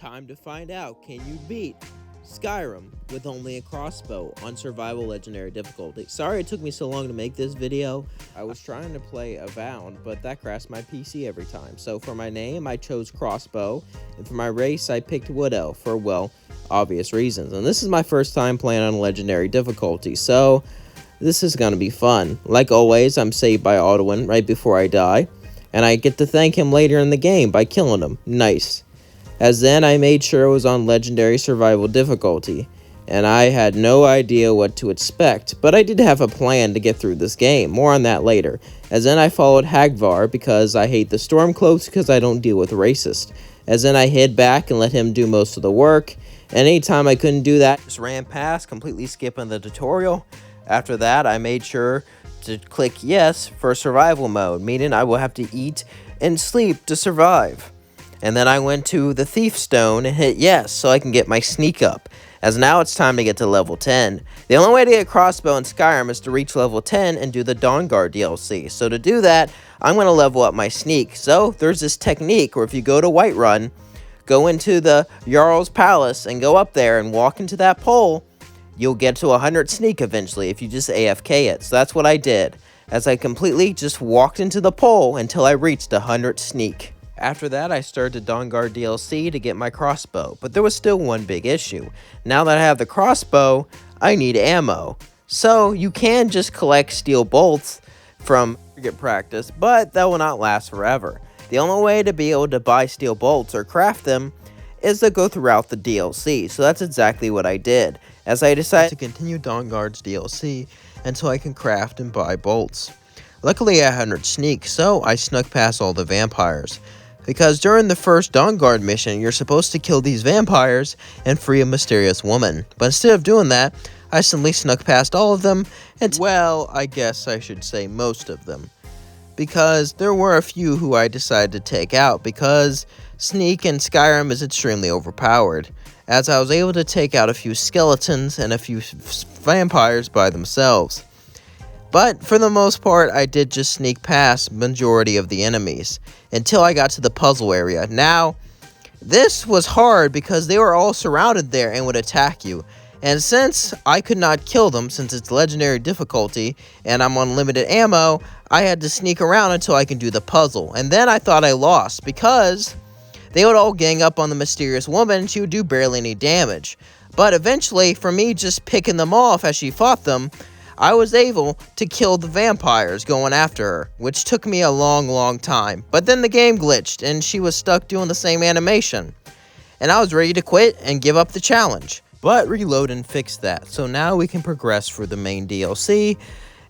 Time to find out, can you beat Skyrim with only a crossbow on survival legendary difficulty? Sorry it took me so long to make this video. I was trying to play Avowed, but that crashed my PC every time. So for my name, I chose crossbow, and for my race, I picked wood elf for, well, obvious reasons. And this is my first time playing on legendary difficulty, so this is gonna be fun. Like always, I'm saved by Alduin right before I die, and I get to thank him later in the game by killing him. Nice. As then, I made sure it was on legendary survival difficulty, and I had no idea what to expect, but I did have a plan to get through this game. More on that later. As then, I followed Hagvar because I hate the Stormcloaks because I don't deal with racist. As then, I hid back and let him do most of the work, and anytime I couldn't do that, just ran past, completely skipping the tutorial. After that, I made sure to click yes for survival mode, meaning I will have to eat and sleep to survive. And then I went to the Thief Stone and hit yes so I can get my sneak up, as now it's time to get to level 10. The only way to get crossbow in Skyrim is to reach level 10 and do the Dawnguard DLC. So to do that, I'm going to level up my sneak. So there's this technique where if you go to Whiterun, go into the Jarl's Palace and go up there and walk into that pole, you'll get to 100 sneak eventually if you just AFK it. So that's what I did, as I completely just walked into the pole until I reached 100 sneak. After that, I started the Dawnguard DLC to get my crossbow, but there was still one big issue. Now that I have the crossbow, I need ammo. So you can just collect steel bolts from target practice, but that will not last forever. The only way to be able to buy steel bolts or craft them is to go throughout the DLC, so that's exactly what I did, as I decided to continue Dawnguard's DLC until I can craft and buy bolts. Luckily I had 100 sneak, so I snuck past all the vampires. Because during the first Dawnguard mission, you're supposed to kill these vampires and free a mysterious woman. But instead of doing that, I simply snuck past all of them, and well, I guess I should say most of them. Because there were a few who I decided to take out, because sneak in Skyrim is extremely overpowered, as I was able to take out a few skeletons and a few vampires by themselves. But for the most part, I did just sneak past majority of the enemies until I got to the puzzle area. Now, this was hard because they were all surrounded there and would attack you. And since I could not kill them, since it's legendary difficulty and I'm on limited ammo, I had to sneak around until I can do the puzzle. And then I thought I lost because they would all gang up on the mysterious woman and she would do barely any damage. But eventually, for me just picking them off as she fought them, I was able to kill the vampires going after her, which took me a long time. But then the game glitched, and she was stuck doing the same animation. And I was ready to quit and give up the challenge. But Reload and fixed that, so now we can progress through the main DLC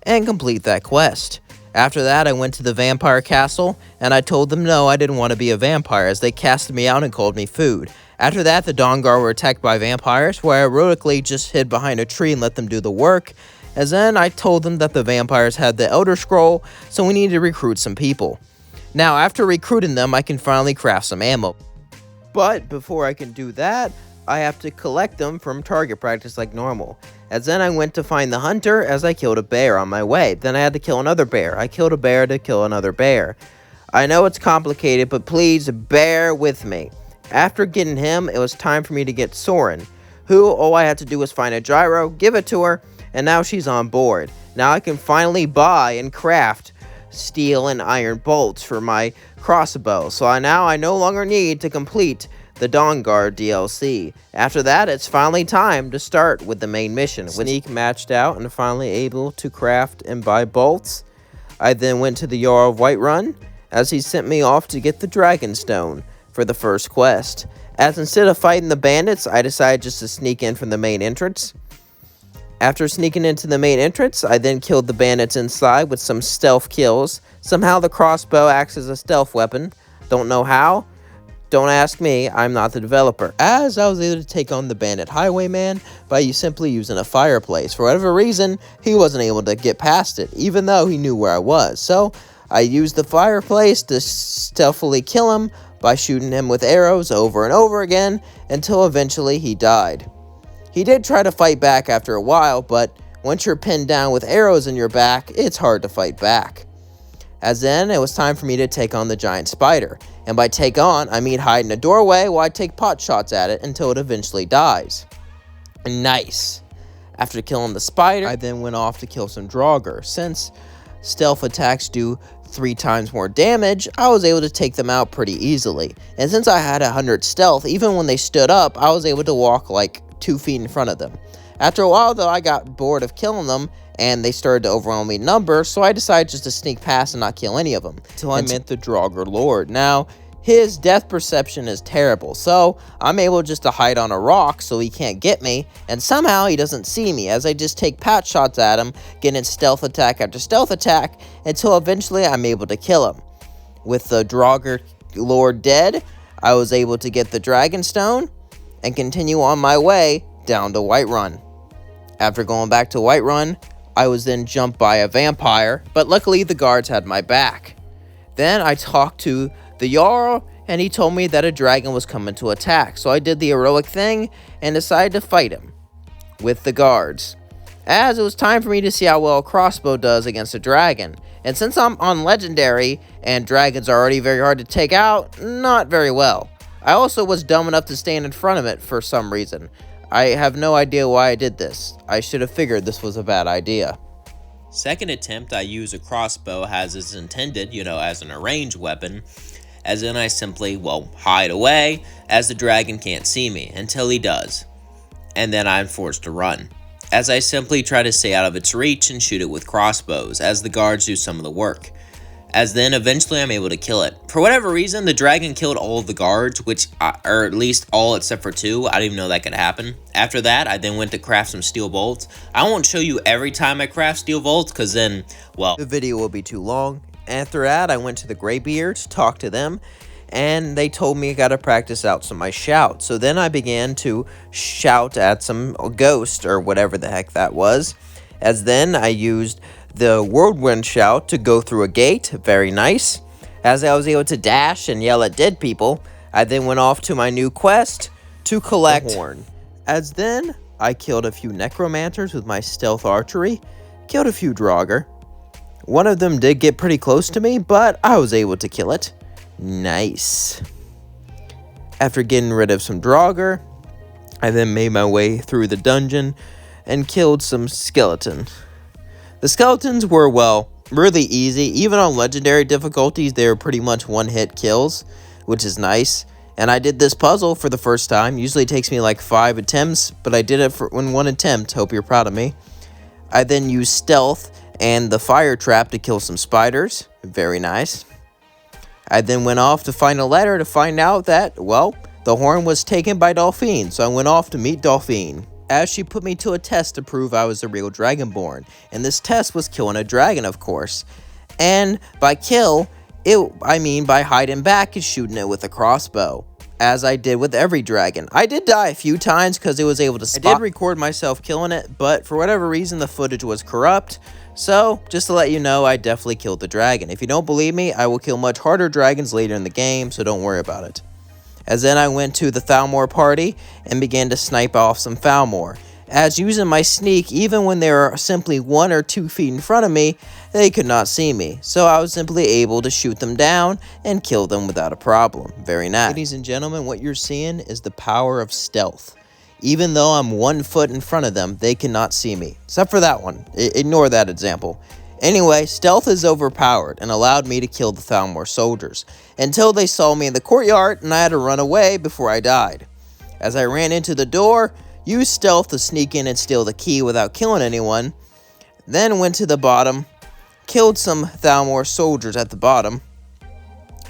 and complete that quest. After that, I went to the vampire castle, and I told them no, I didn't want to be a vampire, as they casted me out and called me food. After that, the Dawnguard were attacked by vampires, where I heroically just hid behind a tree and let them do the work. As then, I told them that the vampires had the Elder Scroll, so we needed to recruit some people. Now, after recruiting them, I can finally craft some ammo. But before I can do that, I have to collect them from target practice like normal. As then, I went to find the hunter as I killed a bear on my way. Then I had to kill another bear. I killed a bear to kill another bear. I know it's complicated, but please bear with me. After getting him, it was time for me to get Soren, who all I had to do was find a gyro, give it to her, and now she's on board. Now I can finally buy and craft steel and iron bolts for my crossbow. So now I no longer need to complete the Dawnguard DLC. After that, it's finally time to start with the main mission. With Sneak matched out and finally able to craft and buy bolts, I then went to the Jarl of Whiterun, as he sent me off to get the Dragonstone for the first quest. As instead of fighting the bandits, I decided just to sneak in from the main entrance. After sneaking into the main entrance, I then killed the bandits inside with some stealth kills. Somehow the crossbow acts as a stealth weapon. Don't know how. Don't ask me, I'm not the developer. As I was able to take on the bandit highwayman by simply using a fireplace. For whatever reason, he wasn't able to get past it, even though he knew where I was. So I used the fireplace to stealthily kill him by shooting him with arrows over and over again until eventually he died. He did try to fight back after a while, but once you're pinned down with arrows in your back, it's hard to fight back. As then, it was time for me to take on the giant spider. And by take on, I mean hide in a doorway while I take pot shots at it until it eventually dies. Nice. After killing the spider, I then went off to kill some Draugr. Since stealth attacks do 3 times more damage, I was able to take them out pretty easily. And since I had 100 stealth, even when they stood up, I was able to walk like 2 feet in front of them. After a while though, I got bored of killing them, and they started to overwhelm me in number, so I decided just to sneak past and not kill any of them, until I met the Draugr Lord. Now, his death perception is terrible, so I'm able just to hide on a rock so he can't get me, and somehow he doesn't see me, as I just take pot shots at him, getting stealth attack after stealth attack, until eventually I'm able to kill him. With the Draugr Lord dead, I was able to get the Dragon Stone, and continue on my way down to Whiterun. After going back to Whiterun, I was then jumped by a vampire, but luckily the guards had my back. Then I talked to the Jarl, and he told me that a dragon was coming to attack, so I did the heroic thing and decided to fight him with the guards, as it was time for me to see how well a crossbow does against a dragon. And since I'm on legendary and dragons are already very hard to take out, not very well. I also was dumb enough to stand in front of it for some reason. I have no idea why I did this. I should have figured this was a bad idea. Second attempt, I use a crossbow as is intended, as an ranged weapon, as in I simply, hide away as the dragon can't see me until he does, and then I'm forced to run, as I simply try to stay out of its reach and shoot it with crossbows, as the guards do some of the work. As then, eventually I'm able to kill it. For whatever reason, the dragon killed all of the guards, or at least all except for 2. I didn't even know that could happen. After that, I then went to craft some steel bolts. I won't show you every time I craft steel bolts, because then, the video will be too long. After that, I went to the Greybeard to talk to them, and they told me I gotta practice out some of my shouts. So then I began to shout at some ghost, or whatever the heck that was. As then, I used the whirlwind shout to go through a gate. Very nice. As I was able to dash and yell at dead people, I then went off to my new quest to collect the horn. As then, I killed a few necromancers with my stealth archery, killed a few Draugr. One of them did get pretty close to me, but I was able to kill it. Nice. After getting rid of some Draugr, I then made my way through the dungeon and killed some skeletons. The skeletons were, really easy. Even on legendary difficulties, they were pretty much one-hit kills, which is nice. And I did this puzzle for the first time. Usually it takes me like 5 attempts, but I did it in 1 attempt. Hope you're proud of me. I then used stealth and the fire trap to kill some spiders. Very nice. I then went off to find a letter to find out that, the horn was taken by Delphine, so I went off to meet Delphine, as she put me to a test to prove I was a real Dragonborn. And this test was killing a dragon, of course. And by kill, I mean by hiding back and shooting it with a crossbow, as I did with every dragon. I did die a few times because it was able to spot. I did record myself killing it, but for whatever reason the footage was corrupt. So, just to let you know, I definitely killed the dragon. If you don't believe me, I will kill much harder dragons later in the game, so don't worry about it. As then I went to the Thalmor party and began to snipe off some Thalmor. As using my sneak, even when they were simply 1 or 2 feet in front of me, they could not see me. So I was simply able to shoot them down and kill them without a problem. Very nice. Ladies and gentlemen, what you're seeing is the power of stealth. Even though I'm 1 foot in front of them, they cannot see me. Except for that one. Ignore that example. Anyway, stealth is overpowered and allowed me to kill the Thalmor soldiers, until they saw me in the courtyard and I had to run away before I died. As I ran into the door, used stealth to sneak in and steal the key without killing anyone, then went to the bottom, killed some Thalmor soldiers at the bottom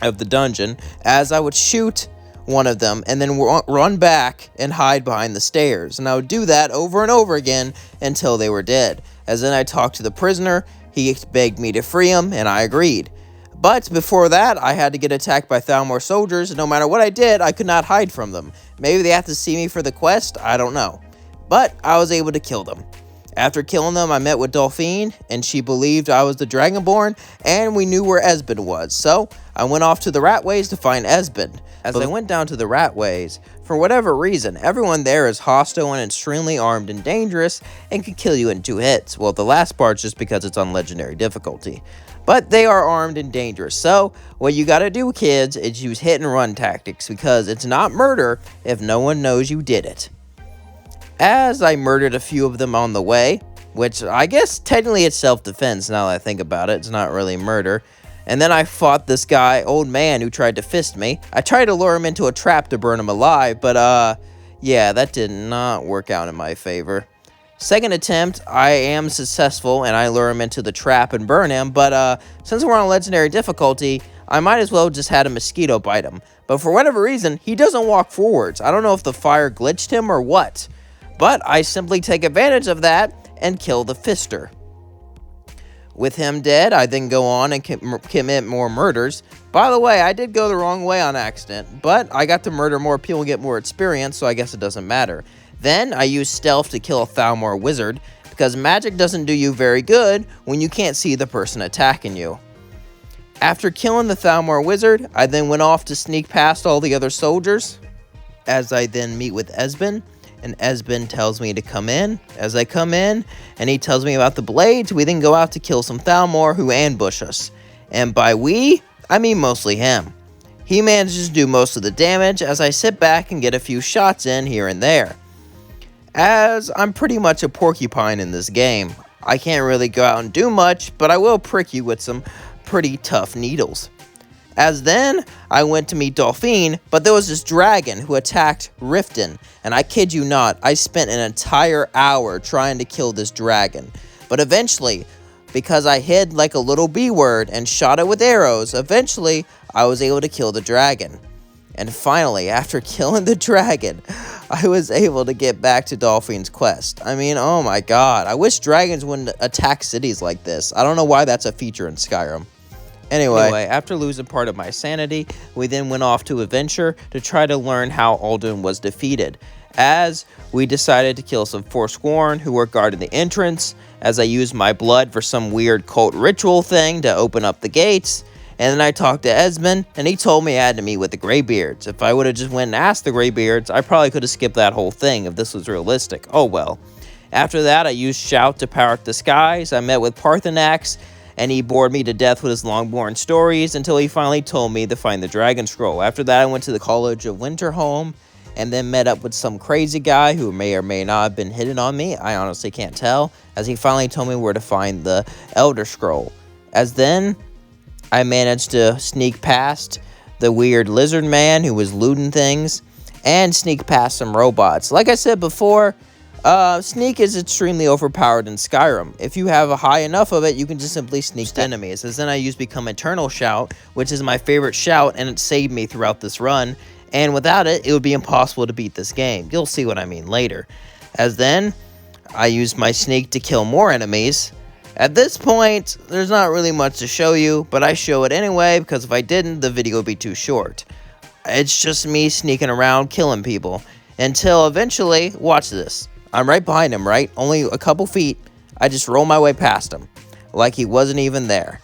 of the dungeon, as I would shoot one of them and then run back and hide behind the stairs. And I would do that over and over again until they were dead. As then I talked to the prisoner, he begged me to free him, and I agreed. But before that, I had to get attacked by Thalmor soldiers, and no matter what I did, I could not hide from them. Maybe they have to see me for the quest, I don't know. But I was able to kill them. After killing them, I met with Dolphine, and she believed I was the Dragonborn, and we knew where Esben was. So, I went off to the Ratways to find Esben. As I went down to the Ratways, for whatever reason, everyone there is hostile and extremely armed and dangerous, and can kill you in 2 hits. Well, the last part's just because it's on legendary difficulty. But they are armed and dangerous, so what you gotta do, kids, is use hit and run tactics, because it's not murder if no one knows you did it. As I murdered a few of them on the way, which I guess technically it's self-defense now that I think about it, it's not really murder. And then I fought this guy, old man, who tried to fist me. I tried to lure him into a trap to burn him alive, but yeah, that did not work out in my favor. Second attempt, I am successful, and I lure him into the trap and burn him, but since we're on legendary difficulty, I might as well just had a mosquito bite him. But for whatever reason, he doesn't walk forwards. I don't know if the fire glitched him or what. But I simply take advantage of that and kill the fister. With him dead, I then go on and commit more murders. By the way, I did go the wrong way on accident, but I got to murder more people and get more experience, so I guess it doesn't matter. Then I use stealth to kill a Thalmor wizard, because magic doesn't do you very good when you can't see the person attacking you. After killing the Thalmor wizard, I then went off to sneak past all the other soldiers, as I then meet with Esben. And Esben tells me to come in. As I come in, and he tells me about the blades, we then go out to kill some Thalmor who ambush us. And by we, I mean mostly him. He manages to do most of the damage as I sit back and get a few shots in here and there. As I'm pretty much a porcupine in this game, I can't really go out and do much, but I will prick you with some pretty tough needles. As then, I went to meet Dolphine, but there was this dragon who attacked Riften, and I kid you not, I spent an entire hour trying to kill this dragon. But eventually, because I hid like a little B-word and shot it with arrows, eventually, I was able to kill the dragon. And finally, after killing the dragon, I was able to get back to Dolphine's quest. I mean, oh my god, I wish dragons wouldn't attack cities like this. I don't know why that's a feature in Skyrim. Anyway, after losing part of my sanity, we then went off to adventure to try to learn how Alduin was defeated, as we decided to kill some Forsworn who were guarding the entrance, as I used my blood for some weird cult ritual thing to open up the gates, and then I talked to Esben, and he told me I had to meet with the Greybeards. If I would have just went and asked the Greybeards, I probably could have skipped that whole thing if this was realistic. Oh well. After that, I used Shout to power up the skies, I met with Parthenax, and he bored me to death with his long-born stories until he finally told me to find the Dragon Scroll. After that, I went to the College of Winterholm and then met up with some crazy guy who may or may not have been hitting on me. I honestly can't tell, as he finally told me where to find the Elder Scroll. As then, I managed to sneak past the weird lizard man who was looting things and sneak past some robots. Like I said before, sneak is extremely overpowered in Skyrim. If you have a high enough of it, you can just simply sneak to enemies. As then I used Become Eternal Shout, which is my favorite shout, and it saved me throughout this run. And without it, it would be impossible to beat this game. You'll see what I mean later. As then, I used my sneak to kill more enemies. At this point, there's not really much to show you, but I show it anyway, because if I didn't, the video would be too short. It's just me sneaking around, killing people. Until eventually, watch this. I'm right behind him, right? Only a couple feet. I just roll my way past him, like he wasn't even there.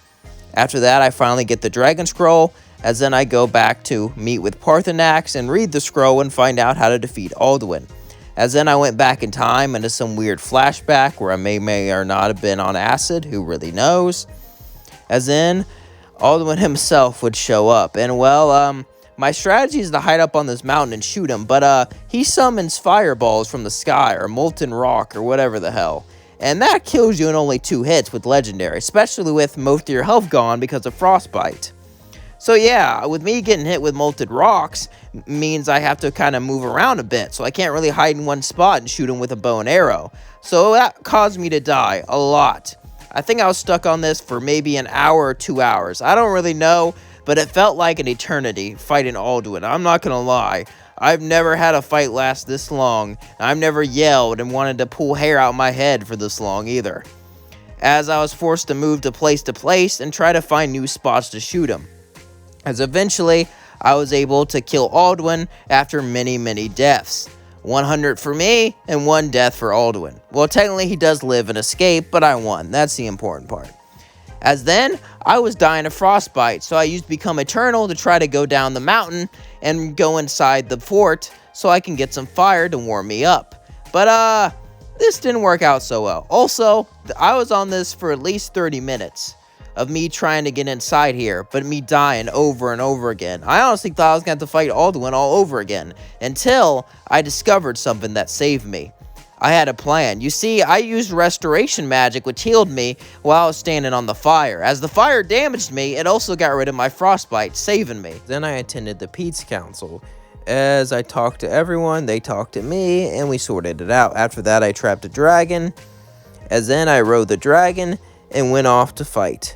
After that, I finally get the Dragon Scroll, as then I go back to meet with Parthenax and read the scroll and find out how to defeat Alduin. As then I went back in time into some weird flashback where I may or not have been on acid, who really knows. As then, Alduin himself would show up, and well, my strategy is to hide up on this mountain and shoot him, but he summons fireballs from the sky or molten rock or whatever the hell. And that kills you in only 2 hits with legendary, especially with most of your health gone because of frostbite. So yeah, with me getting hit with molten rocks means I have to kind of move around a bit, so I can't really hide in one spot and shoot him with a bow and arrow. So that caused me to die a lot. I think I was stuck on this for maybe an hour or 2 hours. I don't really know, but it felt like an eternity fighting Alduin. I'm not gonna lie. I've never had a fight last this long. I've never yelled and wanted to pull hair out my head for this long either, as I was forced to move to place and try to find new spots to shoot him. As eventually, I was able to kill Alduin after many deaths. 100 for me, and 1 death for Alduin. Well, technically he does live and escape, but I won. That's the important part. As then, I was dying of frostbite, so I used Become Eternal to try to go down the mountain and go inside the fort so I can get some fire to warm me up. But, this didn't work out so well. Also, I was on this for at least 30 minutes of me trying to get inside here, but me dying over and over again. I honestly thought I was going to have to fight Alduin all over again, until I discovered something that saved me. I had a plan. You see, I used restoration magic, which healed me while I was standing on the fire. As the fire damaged me, it also got rid of my frostbite, saving me. Then I attended the Pete's Council. As I talked to everyone, they talked to me, and we sorted it out. After that, I trapped a dragon. As then, I rode the dragon and went off to fight.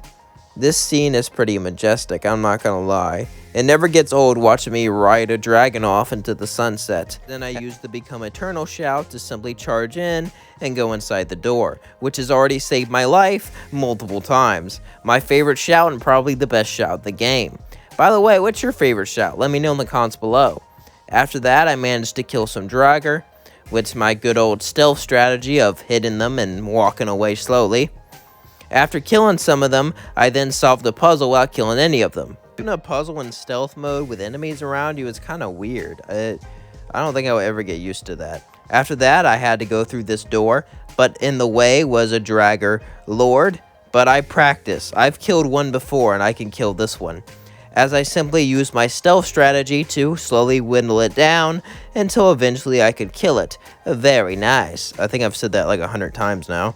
This scene is pretty majestic, I'm not gonna lie. It never gets old watching me ride a dragon off into the sunset. Then I used the Become Eternal shout to simply charge in and go inside the door, which has already saved my life multiple times. My favorite shout and probably the best shout in the game. By the way, what's your favorite shout? Let me know in the comments below. After that, I managed to kill some Dragger, with my good old stealth strategy of hitting them and walking away slowly. After killing some of them, I then solved the puzzle without killing any of them. Doing a puzzle in stealth mode with enemies around you is kind of weird. I don't think I would ever get used to that. After that, I had to go through this door, but in the way was a Dragger Lord, but I practice. I've killed one before, and I can kill this one. As I simply used my stealth strategy to slowly dwindle it down until eventually I could kill it. Very nice. I think I've said that like 100 times now.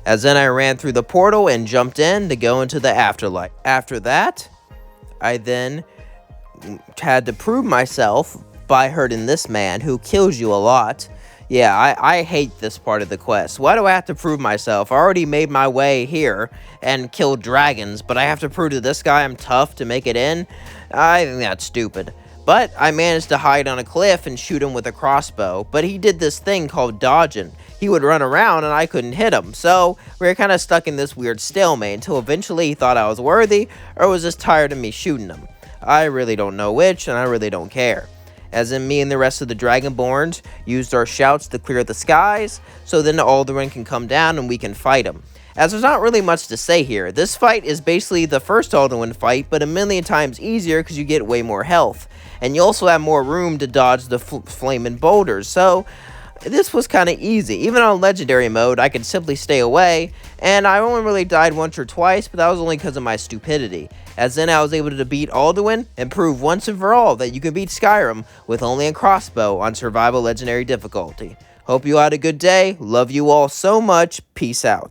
As then I ran through the portal and jumped in to go into the afterlife. After that, I then had to prove myself by hurting this man who kills you a lot. Yeah, I hate this part of the quest. Why do I have to prove myself? I already made my way here and killed dragons, but I have to prove to this guy I'm tough to make it in? I think that's stupid. But I managed to hide on a cliff and shoot him with a crossbow, but he did this thing called dodging. He would run around and I couldn't hit him, so we were kind of stuck in this weird stalemate until eventually he thought I was worthy or was just tired of me shooting him. I really don't know which, and I really don't care. As in, me and the rest of the Dragonborns used our shouts to clear the skies, so then Alduin can come down and we can fight him. As there's not really much to say here, this fight is basically the first Alduin fight, but a million times easier because you get way more health. And you also have more room to dodge the flaming boulders, so this was kind of easy. Even on legendary mode, I could simply stay away, and I only really died once or twice, but that was only because of my stupidity. As then I was able to beat Alduin and prove once and for all that you can beat Skyrim with only a crossbow on survival legendary difficulty. Hope you had a good day. Love you all so much. Peace out.